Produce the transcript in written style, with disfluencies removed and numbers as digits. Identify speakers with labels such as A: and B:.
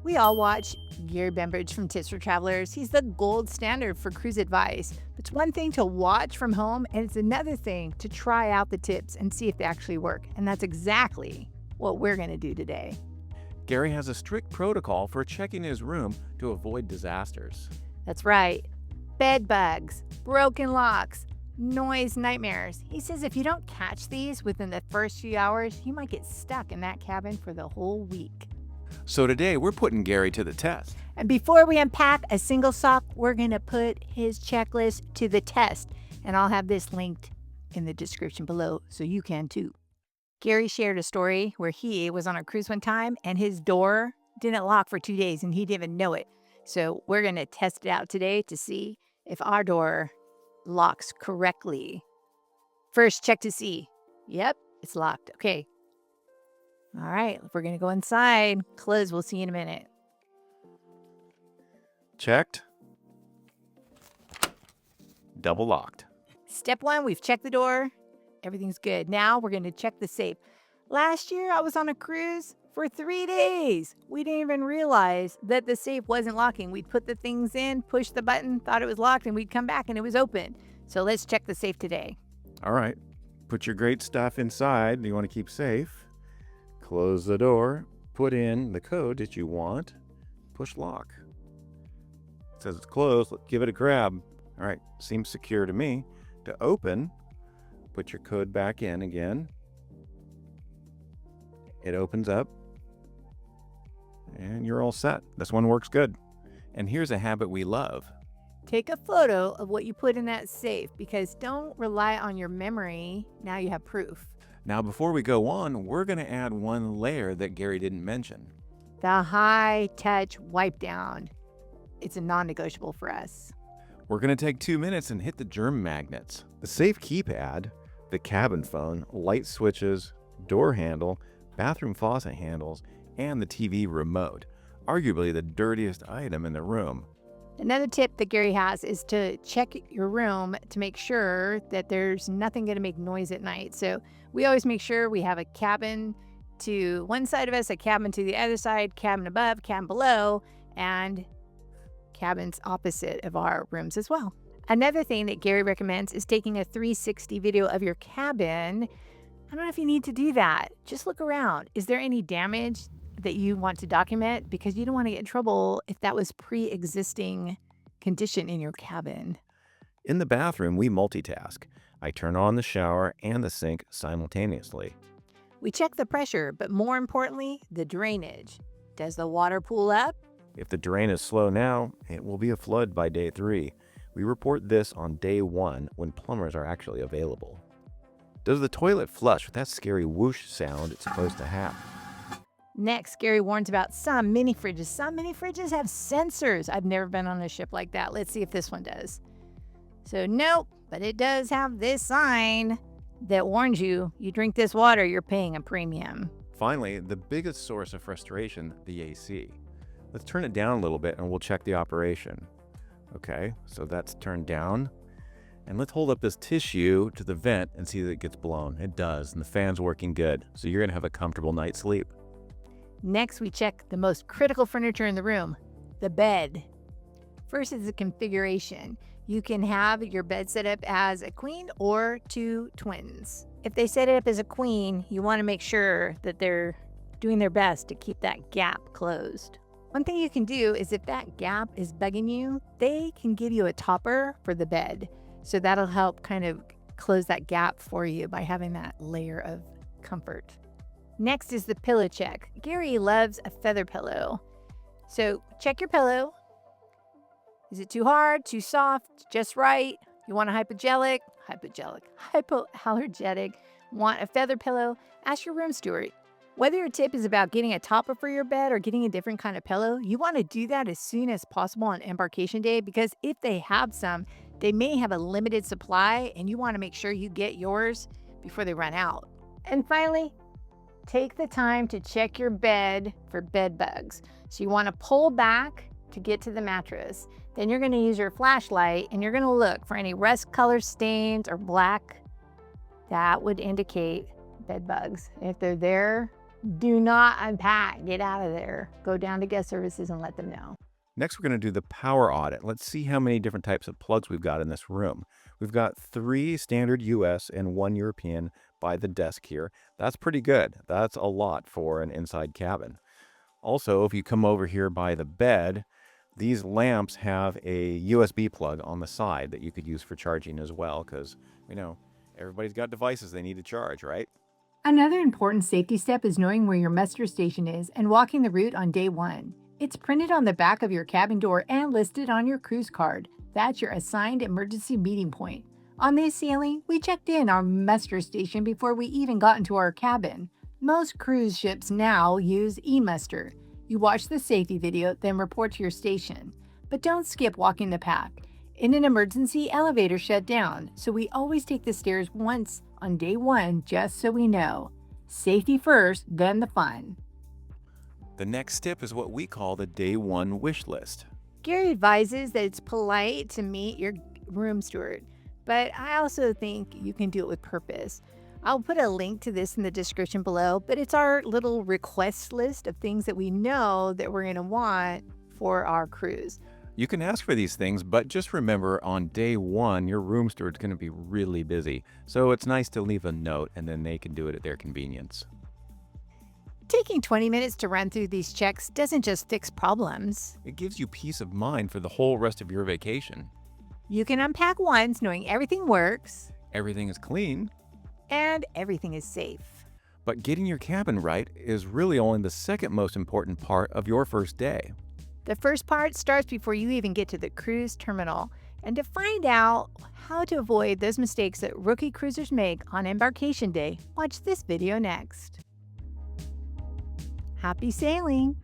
A: We all watch Gary Bembridge from Tips for Travelers. He's the gold standard for cruise advice. It's one thing to watch from home, and it's another thing to try out the tips and see if they actually work. And that's exactly what we're going to do today.
B: Gary has a strict protocol for checking his room to avoid disasters.
A: That's right. Bed bugs, broken locks, noise nightmares. He says if you don't catch these within the first few hours, you might get stuck in that cabin for the whole week.
B: So today we're putting Gary to the test.
A: And before we unpack a single sock, we're going to put his checklist to the test. And I'll have this linked in the description below so you can too. Gary shared a story where he was on a cruise one time and his door didn't lock for 2 days and he didn't even know it. So we're going to test it out today to see if our door locks correctly. First, check to see. Yep, it's locked. Okay. All right, we're going to go inside. Close. We'll see you in a minute.
B: Checked. Double locked.
A: Step one, we've checked the door. Everything's good. Now we're going to check the safe. Last year, I was on a cruise for 3 days. We didn't even realize that the safe wasn't locking. We'd put the things in, push the button, thought it was locked, and we'd come back and it was open. So let's check the safe today.
B: All right. Put your great stuff inside. You want to keep safe. Close the door. Put in the code that you want. Push lock. It says it's closed. Let's give it a grab. All right. Seems secure to me. To open, put your code back in again. It opens up. And you're all set. This one works good. And here's a habit we love.
A: Take a photo of what you put in that safe because don't rely on your memory. Now you have proof.
B: Now, before we go on, we're going to add one layer that Gary didn't mention.
A: The high touch wipe down. It's a non-negotiable for us.
B: We're going to take 2 minutes and hit the germ magnets. The safe keypad, the cabin phone, light switches, door handle, bathroom faucet handles, and the TV remote. Arguably the dirtiest item in the room.
A: Another tip that Gary has is to check your room to make sure that there's nothing going to make noise at night. So we always make sure we have a cabin to one side of us, a cabin to the other side, cabin above, cabin below, and cabins opposite of our rooms as well. Another thing that Gary recommends is taking a 360 video of your cabin. I don't know if you need to do that. Just look around. Is there any damage that you want to document? Because you don't want to get in trouble if that was pre-existing condition in your cabin.
B: In the bathroom, we multitask. I turn on the shower and the sink simultaneously.
A: We check the pressure, but more importantly, the drainage. Does the water pool up?
B: If the drain is slow now, it will be a flood by day 3. We report this on day 1 when plumbers are actually available. Does the toilet flush with that scary whoosh sound it's supposed to have?
A: Next, Gary warns about some mini fridges. Some mini fridges have sensors. I've never been on a ship like that. Let's see if this one does. So nope, but it does have this sign that warns you, you drink this water, you're paying a premium.
B: Finally, the biggest source of frustration, the AC. Let's turn it down a little bit and we'll check the operation. Okay, so that's turned down. And let's hold up this tissue to the vent and see that it gets blown. It does, and the fan's working good. So you're gonna have a comfortable night's sleep.
A: Next, we check the most critical furniture in the room, the bed. First is the configuration. You can have your bed set up as a queen or 2 twins. If they set it up as a queen, you want to make sure that they're doing their best to keep that gap closed. One thing you can do is if that gap is bugging you, they can give you a topper for the bed. So that'll help kind of close that gap for you by having that layer of comfort. Next is the pillow check. Gary loves a feather pillow. So check your pillow. Is it too hard, too soft, just right? You want a hypoallergenic, want a feather pillow? Ask your room steward. Whether your tip is about getting a topper for your bed or getting a different kind of pillow, you want to do that as soon as possible on embarkation day because if they have some, they may have a limited supply and you want to make sure you get yours before they run out. And finally, take the time to check your bed for bed bugs. So you want to pull back to get to the mattress. Then you're going to use your flashlight and you're going to look for any rust color stains or black. That would indicate bed bugs. If they're there, Do not unpack. Get out of there. Go down to guest services and let them know.
B: Next, we're going to do the power audit. Let's see how many different types of plugs we've got in this room. We've got 3 standard US and 1 European by the desk here. That's pretty good. That's a lot for an inside cabin. Also, if you come over here by the bed, these lamps have a USB plug on the side that you could use for charging as well, because, everybody's got devices they need to charge, right?
A: Another important safety step is knowing where your muster station is and walking the route on day 1. It's printed on the back of your cabin door and listed on your cruise card. That's your assigned emergency meeting point. On this sailing, we checked in our muster station before we even got into our cabin. Most cruise ships now use e-muster. You watch the safety video, then report to your station. But don't skip walking the path. In an emergency, elevators shut down, so we always take the stairs once on day 1 just so we know. Safety first, then the fun.
B: The next step is what we call the day 1 wish list.
A: Gary advises that it's polite to meet your room steward, but I also think you can do it with purpose. I'll put a link to this in the description below, but it's our little request list of things that we know that we're going to want for our cruise.
B: You can ask for these things, but just remember on day 1, your room steward's going to be really busy. So it's nice to leave a note and then they can do it at their convenience.
A: Taking 20 minutes to run through these checks doesn't just fix problems.
B: It gives you peace of mind for the whole rest of your vacation.
A: You can unpack once knowing everything works.
B: Everything is clean.
A: And everything is safe.
B: But getting your cabin right is really only the second most important part of your first day.
A: The first part starts before you even get to the cruise terminal. And to find out how to avoid those mistakes that rookie cruisers make on embarkation day, watch this video next. Happy sailing!